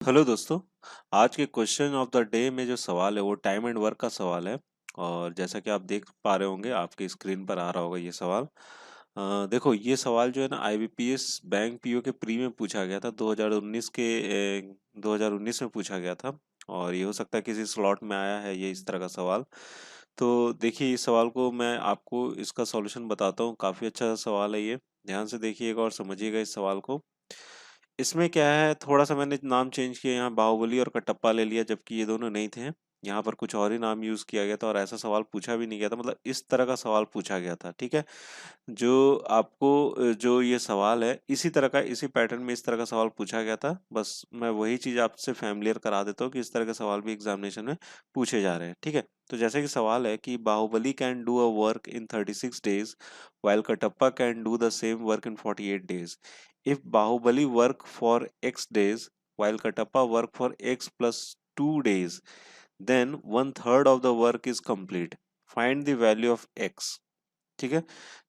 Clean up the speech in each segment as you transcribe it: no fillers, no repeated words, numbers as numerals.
Hello दोस्तों। आज के क्वेश्चन ऑफ द डे में जो सवाल है वो टाइम एंड वर्क का सवाल है। और जैसा कि आप देख पा रहे होंगे आपके स्क्रीन पर आ रहा होगा ये सवाल। देखो ये सवाल जो है ना आईबीपीएस बैंक पीओ के प्री में पूछा गया था 2019 के 2019 में पूछा गया था। और ये हो सकता है किसी स्लॉट में आया है ये इस तरह का सवाल। तो देखिए इस सवाल को मैं आपको इसका सॉल्यूशन बताता हूँ। काफ़ी अच्छा सवाल है ये। ध्यान से देखिएगा और समझिएगा इस सवाल को। इसमें क्या है, थोड़ा-सा मैंने नाम चेंज किया, यहाँ बाहुबली और कटप्पा ले लिया जबकि ये दोनों नहीं थे। यहाँ पर कुछ और ही नाम यूज़ किया गया था और ऐसा सवाल पूछा भी नहीं गया था, मतलब इस तरह का सवाल पूछा गया था, ठीक है? जो आपको जो ये सवाल है इसी तरह का, इसी पैटर्न में इस तरह का सवाल पूछा गया था। बस मैं वही चीज़ आपसे फ़ैमिलियर करा देता हूँ कि इस तरह के सवाल भी एग्ज़ामिनेशन में पूछे जा रहे हैं, ठीक है? तो जैसे कि सवाल है कि Bahubali can do a work in 36 days while Kattappa can do the same work in 48 days. If Bahubali work for X days while Katappa work for X plus 2 days, then one third of the work is complete. Find the value of X. ठीक है।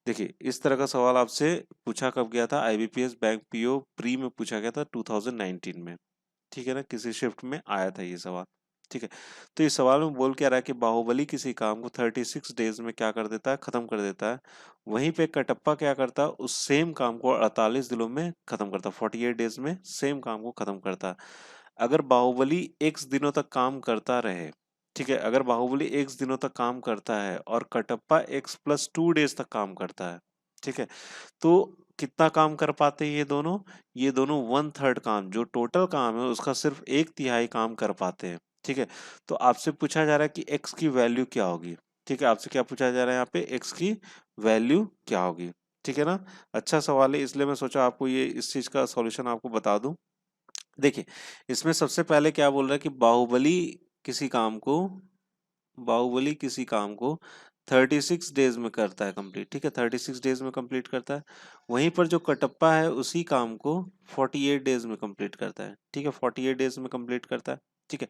देखिए इस तरह का सवाल आपसे पूछा कब गया था, आईबीपीएस बैंक पीओ प्री में पूछा गया था 2019 में। ठीक है ना, किसी शिफ्ट में आया था ये सवाल। ठीक है। तो इस सवाल में बोल क्या रहा है कि बाहुबली किसी काम को 36 डेज में क्या कर देता है, खत्म कर देता है। वहीं पे कटप्पा क्या करता है, उस सेम काम को 48 दिनों में खत्म करता है, 48 डेज में सेम काम को खत्म करता है। अगर बाहुबली एक्स दिनों तक काम करता रहे, ठीक है, अगर बाहुबली एक्स दिनों तक काम करता है और कटप्पा एक्स प्लस 2 डेज तक काम करता है, ठीक है, तो कितना काम कर पाते हैं ये दोनों वन थर्ड काम, जो टोटल काम है उसका सिर्फ एक तिहाई काम कर पाते हैं। ठीक है। तो आपसे पूछा जा रहा है कि एक्स की वैल्यू क्या होगी। ठीक है, आपसे क्या पूछा जा रहा है यहाँ पे, एक्स की वैल्यू क्या होगी। ठीक है ना। अच्छा सवाल है, इसलिए मैं सोचा आपको ये इस चीज का सॉल्यूशन आपको बता दूं। देखिए इसमें सबसे पहले क्या बोल रहा है कि किसी काम को बाहुबली किसी काम को 36 डेज में करता है कंप्लीट। ठीक है, 36 डेज में कंप्लीट करता है। वहीं पर जो कटप्पा है उसी काम को 48 डेज में कंप्लीट करता है। ठीक है, 48 डेज में कंप्लीट करता है। ठीक है।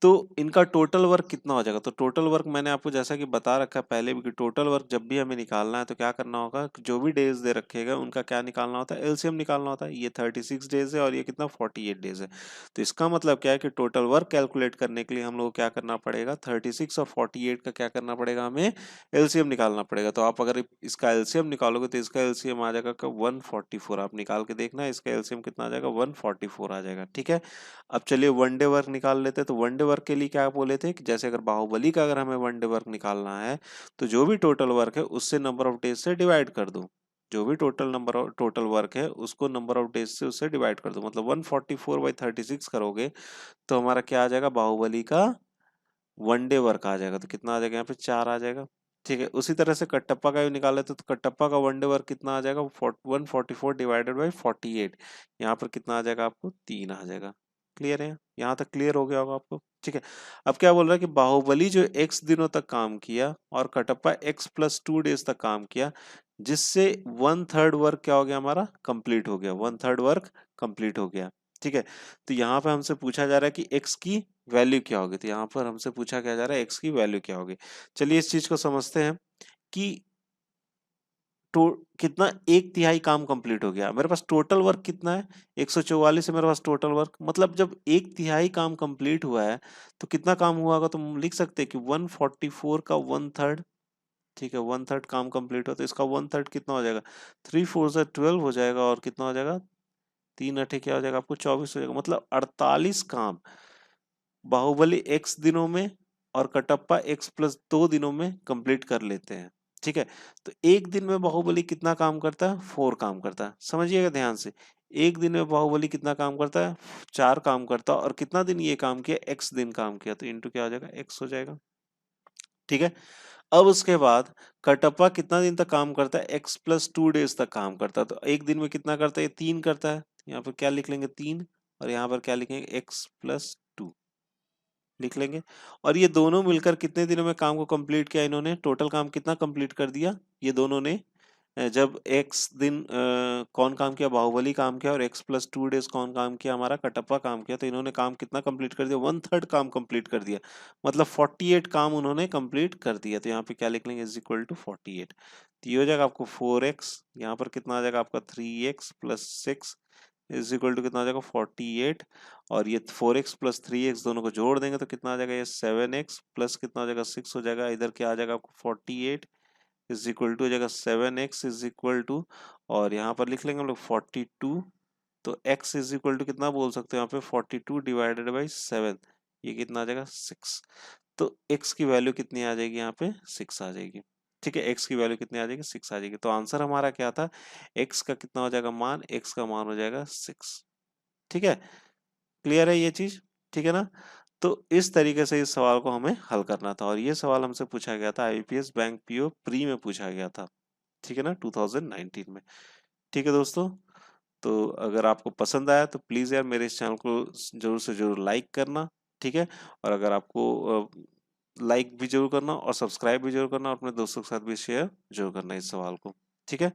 तो इनका टोटल वर्क कितना हो जाएगा, तो टोटल वर्क मैंने आपको जैसा कि बता रखा है पहले भी कि टोटल वर्क जब भी हमें निकालना है तो क्या करना होगा, जो भी डेज दे रखेगा उनका क्या निकालना होता है, एलसीएम निकालना होता है। ये 36 डेज है और ये कितना 48 डेज है। तो इसका मतलब क्या है कि टोटल वर्क कैलकुलेट करने के लिए हम लोग को क्या करना पड़ेगा, 36 और 48 का क्या करना पड़ेगा, हमें एलसीएम निकालना पड़ेगा। तो आप अगर इसका एलसीएम निकालोगे तो इसका एलसीएम आ जाएगा 144। आप निकाल के देखना इसका एलसीएम कितना आ जाएगा, 144 आ जाएगा। ठीक है। अब चलिए वनडे वर्क निकाल लेते हैं। तो वनडे वर्क के लिए क्या बोले थे कि जैसे अगर बाहुबली का अगर हमें वनडे वर्क निकालना है तो जो भी टोटल वर्क है उससे नंबर ऑफ डेज से डिवाइड कर दो। जो भी टोटल वर्क है उसको नंबर ऑफ डेज से उससे डिवाइड कर दो, मतलब 144/36 करोगे तो हमारा क्या आ जाएगा, बाहुबली का वनडे वर्क आ जाएगा। तो कितना आ जाएगा यहाँ पे, 4 आ जाएगा। ठीक है, उसी तरह से कटप्पा का भी निकाले तो कटप्पा का वनडे वर्क कितना आ जाएगा, 144/48। यहाँ पर कितना आ जाएगा आपको, 3 आ जाएगा। क्लियर है, यहाँ तक क्लियर हो गया होगा आपको। ठीक है। अब क्या बोल रहा है कि बाहुबली जो एक्स दिनों तक काम किया और कटप्पा एक्स प्लस 2 डेज तक काम किया, जिससे वन थर्ड वर्क क्या हो गया, हमारा कंप्लीट हो गया, वन थर्ड वर्क कंप्लीट हो गया। ठीक है। तो यहाँ पे हमसे पूछा जा रहा है कि एक्स की वैल्यू क्या होगी। तो यहाँ पर हमसे पूछा क्या जा रहा है, एक्स की वैल्यू क्या होगी। चलिए इस चीज को समझते हैं कि तो कितना, एक तिहाई काम कंप्लीट हो गया। मेरे पास टोटल वर्क कितना है, 144 है मेरे पास टोटल वर्क। मतलब जब एक तिहाई काम कंप्लीट हुआ है तो कितना काम हुआ होगा, तो हम लिख सकते हैं कि 144 का वन थर्ड। ठीक है, वन थर्ड काम कंप्लीट हो तो इसका वन थर्ड कितना हो जाएगा, 3 4 से 12 हो जाएगा। और कितना हो जाएगा, 3 8 क्या हो जाएगा आपको, 24 हो जाएगा। मतलब 48 काम बाहुबली एक्स दिनों में और कटप्पा एक्स प्लस 2 दिनों में कंप्लीट कर लेते हैं। ठीक है। तो एक दिन में बाहुबली कितना काम करता है, 4 काम करता है। समझिएगा ध्यान से, एक दिन में बाहुबली कितना काम करता है, 4 काम करता है। और कितना दिन ये काम किया, एक्स दिन काम किया, तो इंटू क्या हो जाएगा, एक्स हो जाएगा। ठीक है। अब उसके बाद कटप्पा कितना दिन तक काम करता है, एक्स प्लस 2 डेज तक काम करता है। तो एक दिन में कितना करता है, 3 करता है। यहाँ पर क्या लिख लेंगे, 3। और यहाँ पर क्या लिखेंगे, एक्स प्लस 2 लिख लेंगे। और ये दोनों मिलकर कितने दिनों में काम को कंप्लीट किया, इन्होंने टोटल काम कितना कंप्लीट कर दिया ये दोनों ने। जब एक्स दिन कौन काम किया, बाहुबली काम किया, और एक्स प्लस 2 डेज कौन काम किया, हमारा कटप्पा काम किया। तो इन्होंने काम कितना कंप्लीट कर दिया, वन थर्ड काम कंप्लीट कर दिया। मतलब 48 काम उन्होंने कंप्लीट कर दिया। तो यहाँ पे क्या लिख लेंगे, इज इक्वल टू 48। तो ये हो जाएगा आपको 4x, यहाँ पर कितना आ जाएगा आपका 3x plus 6। Is equal to कितना आ जाएगा 48, और ये 4x प्लस 3x दोनों को जोड़ देंगे तो कितना आ जाएगा, ये 7x प्लस कितना हो जाएगा 6 हो जाएगा, इधर क्या आ जाएगा आपको 48 इज इक्वल टू हो जाएगा 7x इज इक्वल टू, और यहाँ पर लिख लेंगे हम लोग 42, तो x इज इक्वल टू कितना बोल सकते हैं यहाँ पे 42 डिवाइडेड बाई 7, ये कितना आ जाएगा 6। तो x की वैल्यू कितनी आ जाएगी यहाँ पे 6 आ जाएगी। ठीक है, x की वैल्यू कितनी आ जाएगी 6 आ जाएगी। तो आंसर हमारा क्या था, x का कितना हो जाएगा मान, x का मान हो जाएगा 6। ठीक है, क्लियर है ये चीज, ठीक है ना। तो इस तरीके से इस सवाल को हमें हल करना था, और ये सवाल हमसे पूछा गया था आईबीपीएस बैंक पीओ प्री में पूछा गया था। ठीक है ना, 2019 में। ठीक है दोस्तों, तो अगर आपको पसंद आया तो प्लीज यार मेरे इस चैनल को जरूर से जरूर लाइक करना। ठीक है, और अगर आपको लाइक भी जरूर करना और सब्सक्राइब भी जरूर करना और अपने दोस्तों के साथ भी शेयर जरूर करना इस सवाल को। ठीक है,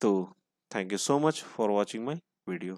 तो thank you so much for watching my video.